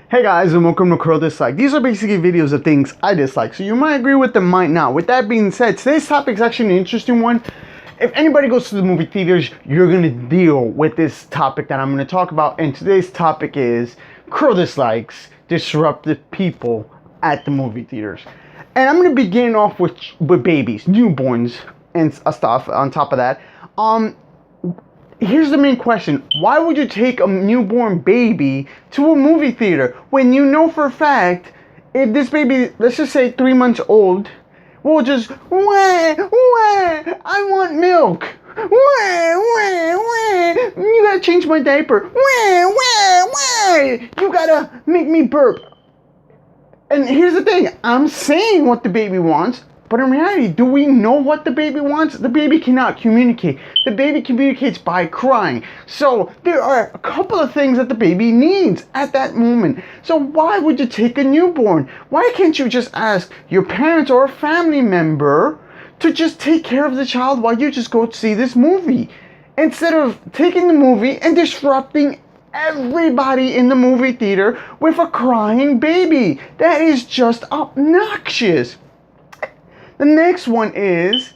Hey guys, and welcome to Curl Dislike. These are basically videos of things I dislike, so you might agree with them, might not. With that being said, today's topic is actually an interesting one. If anybody goes to the movie theaters, you're going to deal with this topic that I'm going to talk about. And today's topic is Curl Dislikes, disruptive people at the movie theaters. And I'm going to begin off with babies, newborns, and stuff on top of that. Here's the main question. Why would you take a newborn baby to a movie theater when you know for a fact if this baby, let's just say 3 months old, will just, wah, I want milk. You gotta change my diaper. You gotta make me burp. And here's the thing. I'm saying what the baby wants. But in reality, do we know what the baby wants? The baby cannot communicate. The baby communicates by crying. So there are a couple of things that the baby needs at that moment. So why would you take a newborn? Why can't you just ask your parents or a family member to just take care of the child while you just go see this movie? Instead of taking the movie and disrupting everybody in the movie theater with a crying baby. That is just obnoxious. The next one is,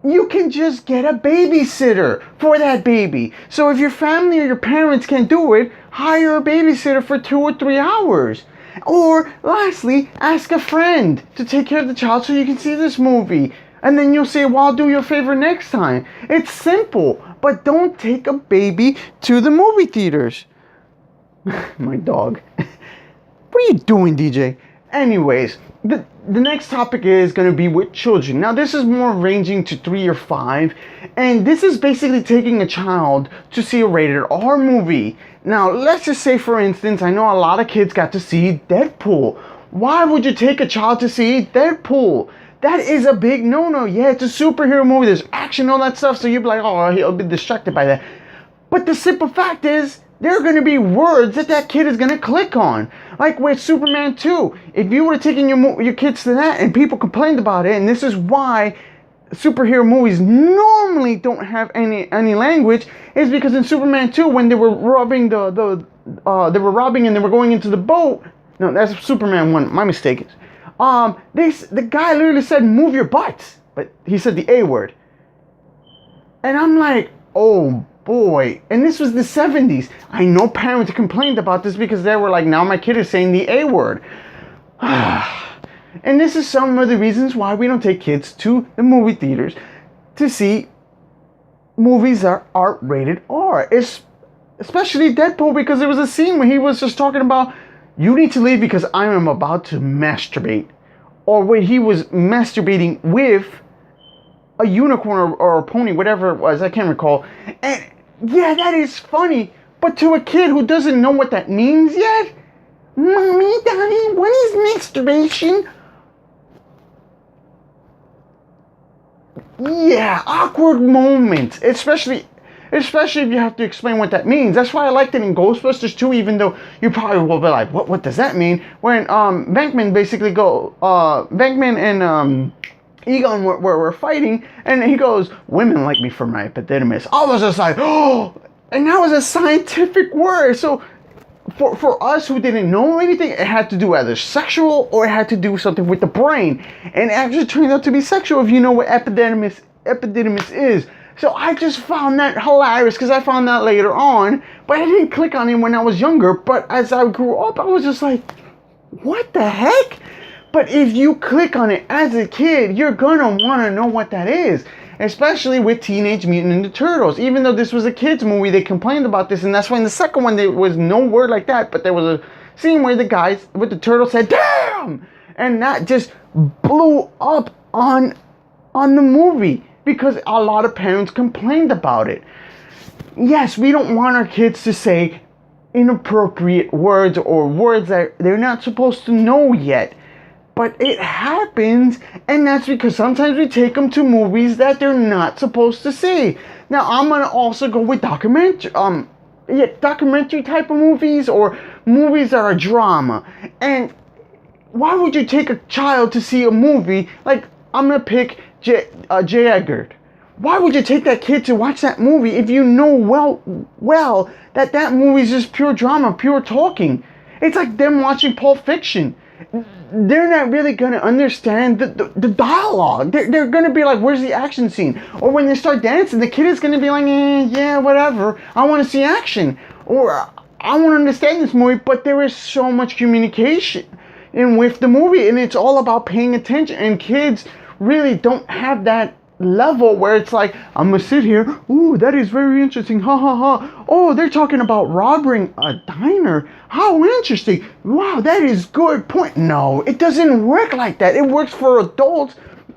you can just get a babysitter for that baby. So if your family or your parents can't do it, hire a babysitter for 2 or 3 hours. Or lastly, ask a friend to take care of the child so you can see this movie. And then you'll say, well, I'll do you a favor next time. It's simple, but don't take a baby to the movie theaters. My dog. What are you doing, DJ? Anyways, the next topic is going to be with children. Now, this is more ranging to 3 or 5. And this is basically taking a child to see a rated R movie. Now, let's just say, for instance, I know a lot of kids got to see Deadpool. Why would you take a child to see Deadpool? That is a big no-no. Yeah, it's a superhero movie. There's action, all that stuff. So you'd be like, oh, he'll be distracted by that. But the simple fact is, there are going to be words that kid is going to click on. Like with Superman 2. If you would have taken your kids to that and people complained about it, and this is why superhero movies normally don't have any language, is because in Superman 2, when they were robbing they were robbing and they were going into the boat. No, that's Superman 1. My mistake. The guy literally said, move your butts. But he said the A word. And I'm like, oh boy. And this was the 70s. I know parents complained about this because they were like, now my kid is saying the A word. And this is some of the reasons why we don't take kids to the movie theaters to see movies that are rated R. Especially Deadpool, because there was a scene where he was just talking about, you need to leave because I am about to masturbate. Or where he was masturbating with a unicorn or a pony, whatever it was, I can't recall. And yeah, that is funny. But to a kid who doesn't know what that means yet, Mommy, Daddy, what is masturbation? Yeah, awkward moments, especially if you have to explain what that means. That's why I liked it in Ghostbusters 2, even though you probably will be like, what does that mean? When Bankman and Egon were fighting, and he goes, women like me for my epididymis. I was just like, oh, and that was a scientific word. So for us who didn't know anything, it had to do either sexual or it had to do something with the brain. And it actually turned out to be sexual if you know what epididymis is. So I just found that hilarious because I found that later on, but I didn't click on it when I was younger. But as I grew up, I was just like, what the heck? But if you click on it as a kid, you're gonna wanna know what that is. Especially with Teenage Mutant Ninja Turtles. Even though this was a kid's movie, they complained about this, and that's why in the second one there was no word like that, but there was a scene where the guys with the turtle said, damn! And that just blew up on the movie because a lot of parents complained about it. Yes, we don't want our kids to say inappropriate words or words that they're not supposed to know yet. But it happens, and that's because sometimes we take them to movies that they're not supposed to see. Now, I'm going to also go with documentary type of movies or movies that are drama. And why would you take a child to see a movie? Like, I'm going to pick J. Edgar. Why would you take that kid to watch that movie if you know well that movie is just pure drama, pure talking? It's like them watching Pulp Fiction. They're not really going to understand the dialogue. They're going to be like, where's the action scene? Or when they start dancing, the kid is going to be like, yeah, whatever. I want to see action. Or I want to understand this movie, but there is so much communication with the movie, and it's all about paying attention. And kids really don't have that level where it's like, I'm gonna sit here, ooh, that is very interesting, ha ha ha. Oh, they're talking about robbing a diner, how interesting, wow, that is good point. No, it doesn't work like that. It works for adults,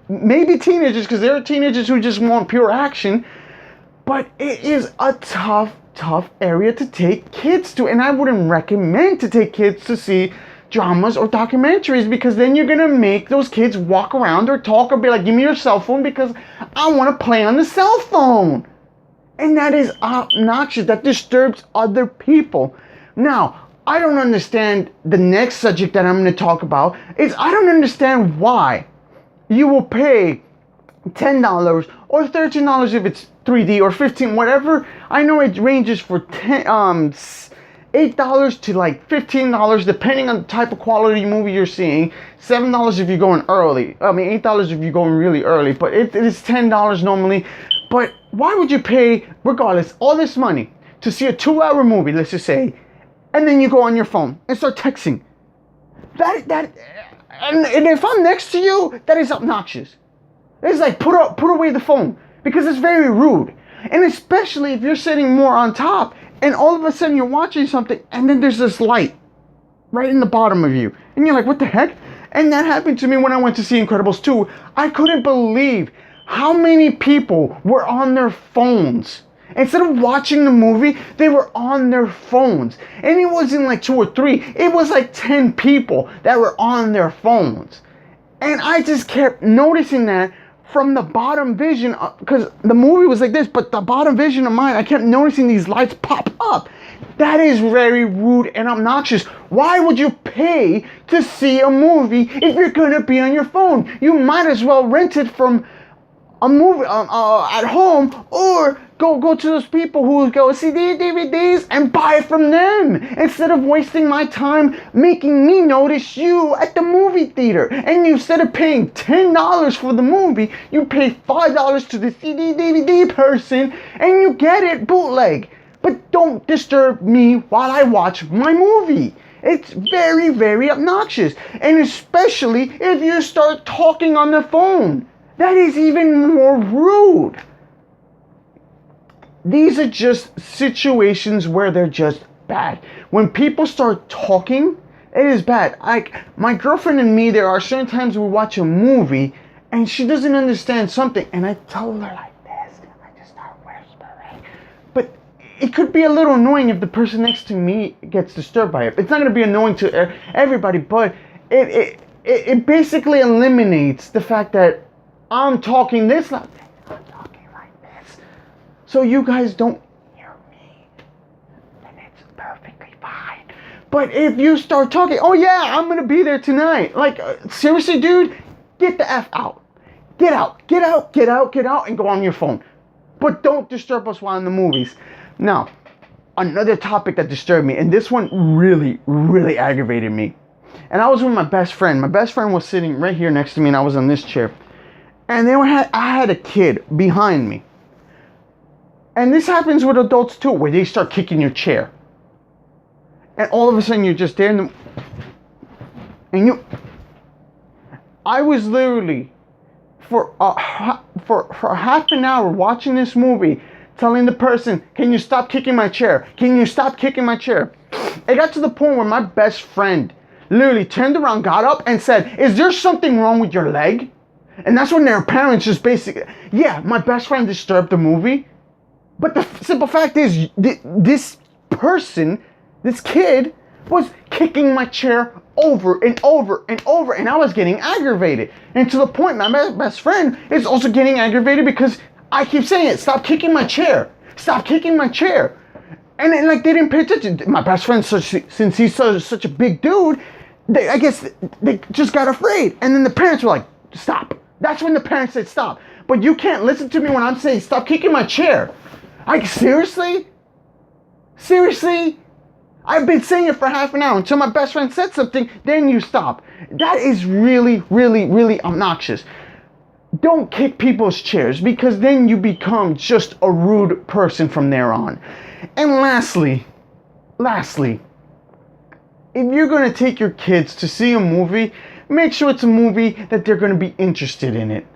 maybe teenagers, because there are teenagers who just want pure action, but it is a tough area to take kids to, and I wouldn't recommend to take kids to see dramas or documentaries, because then you're gonna make those kids walk around or talk or be like, give me your cell phone because I want to play on the cell phone. And that is obnoxious. That disturbs other people. Now, I don't understand the next subject that I'm going to talk about is I don't understand why you will pay $10 or $13 if it's 3D or $15, whatever. I know it ranges for $8 to like $15 depending on the type of quality movie you're seeing. $7 if you're going early. I mean $8 if you're going really early, but it is $10 normally. But why would you pay, regardless, all this money to see a 2-hour movie, let's just say, and then you go on your phone and start texting? And if I'm next to you, that is obnoxious. It's like put away the phone, because it's very rude. And especially if you're sitting more on top and all of a sudden you're watching something and then there's this light right in the bottom of you. And you're like, what the heck? And that happened to me when I went to see Incredibles 2. I couldn't believe how many people were on their phones. Instead of watching the movie, they were on their phones. And it wasn't like 2 or 3. It was like 10 people that were on their phones. And I just kept noticing that from the bottom vision, because the movie was like this, but the bottom vision of mine, I kept noticing these lights pop up. That is very rude and obnoxious. Why would you pay to see a movie if you're going to be on your phone? You might as well rent it from a movie at home, or go to those people who go CD, DVDs and buy it from them, instead of wasting my time making me notice you at the movie theater. And instead of paying $10 for the movie, you pay $5 to the CD, DVD person, and you get it bootleg. But don't disturb me while I watch my movie. It's very, very obnoxious. And especially if you start talking on the phone. That is even more rude. These are just situations where they're just bad. When people start talking, it is bad. Like my girlfriend and me, there are certain times we watch a movie and she doesn't understand something, and I tell her like this, I just start whispering. But it could be a little annoying if the person next to me gets disturbed by it. It's not going to be annoying to everybody, but it basically eliminates the fact that I'm talking this loud. I'm talking like this. So you guys don't hear me. And it's perfectly fine. But if you start talking, oh yeah, I'm going to be there tonight. Like, seriously, dude, get the F out. Get out and go on your phone. But don't disturb us while in the movies. Now, another topic that disturbed me, and this one really, really aggravated me. And I was with my best friend. My best friend was sitting right here next to me, and I was on this chair. And then I had a kid behind me. And this happens with adults too, where they start kicking your chair. And all of a sudden you're just there and I was literally for half an hour watching this movie, telling the person, can you stop kicking my chair? Can you stop kicking my chair? It got to the point where my best friend literally turned around, got up and said, is there something wrong with your leg? And that's when their parents just basically, yeah, my best friend disturbed the movie. But the simple fact is, this person, this kid, was kicking my chair over and over and over. And I was getting aggravated. And to the point, my best friend is also getting aggravated because I keep saying it. Stop kicking my chair. Stop kicking my chair. And like they didn't pay attention. My best friend, since he's such a big dude, I guess they just got afraid. And then the parents were like, stop. That's when the parents said stop. But you can't listen to me when I'm saying stop kicking my chair. Like, seriously? Seriously? I've been saying it for half an hour until my best friend said something, then you stop. That is really, really, really obnoxious. Don't kick people's chairs, because then you become just a rude person from there on. And lastly, if you're going to take your kids to see a movie, make sure it's a movie that they're going to be interested in it.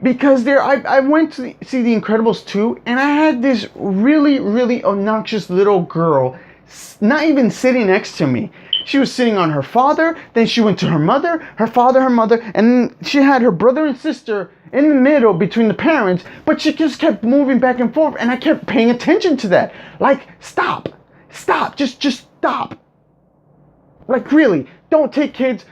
Because I went to see The Incredibles 2, and I had this really, really obnoxious little girl not even sitting next to me. She was sitting on her father, then she went to her mother, her father, her mother, and she had her brother and sister in the middle between the parents, but she just kept moving back and forth, and I kept paying attention to that. Like, stop, just stop. Like, really, don't take kids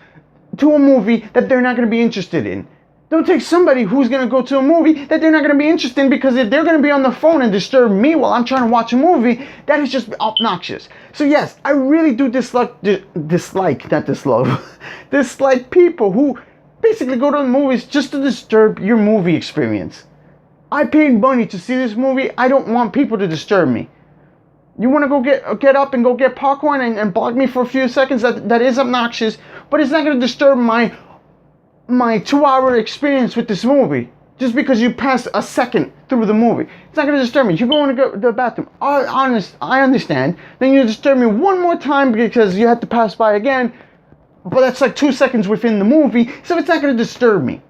to a movie that they're not going to be interested in. Don't take somebody who's going to go to a movie that they're not going to be interested in, because if they're going to be on the phone and disturb me while I'm trying to watch a movie, that is just obnoxious. So yes, I really do dislike people who basically go to the movies just to disturb your movie experience. I paid money to see this movie. I don't want people to disturb me. You want to go get up and go get popcorn and block me for a few seconds? That is obnoxious, but it's not going to disturb my 2-hour experience with this movie just because you passed a second through the movie. It's not going to disturb me. You're going to go to the bathroom. I understand. Then you disturb me one more time because you had to pass by again, but that's like 2 seconds within the movie, so it's not going to disturb me.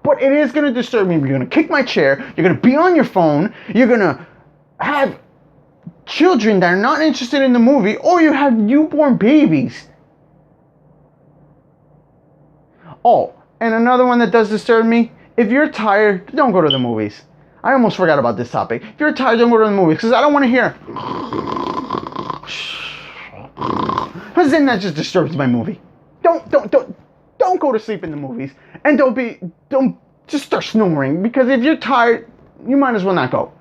But it is going to disturb me. You're going to kick my chair. You're going to be on your phone. You're going to have children that are not interested in the movie, or you have newborn babies. Oh, and another one that does disturb me, if you're tired, don't go to the movies. I almost forgot about this topic. If you're tired, don't go to the movies, because I don't want to hear. Because then that just disturbs my movie. Don't go to sleep in the movies, and don't just start snoring, because if you're tired, you might as well not go.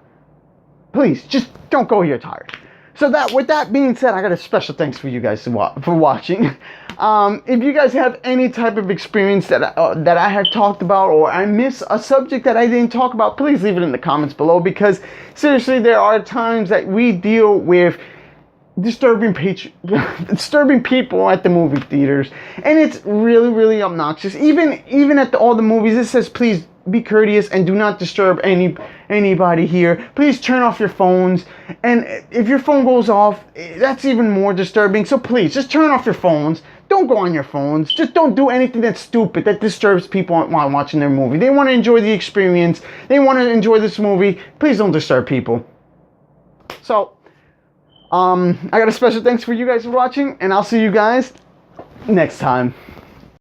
Please, just don't go here tired. So with that being said, I got a special thanks for you guys for watching. If you guys have any type of experience that I have talked about, or I miss a subject that I didn't talk about, please leave it in the comments below, because seriously, there are times that we deal with disturbing people at the movie theaters, and it's really, really obnoxious. Even at all the movies, it says please be courteous and do not disturb anybody here. Please turn off your phones, and if your phone goes off, that's even more disturbing. So please just turn off your phones. Don't go on your phones. Just don't do anything that's stupid, that disturbs people while watching their movie. They want to enjoy the experience. They want to enjoy this movie. Please don't disturb people. So I got a special thanks for you guys for watching, and I'll see you guys next time.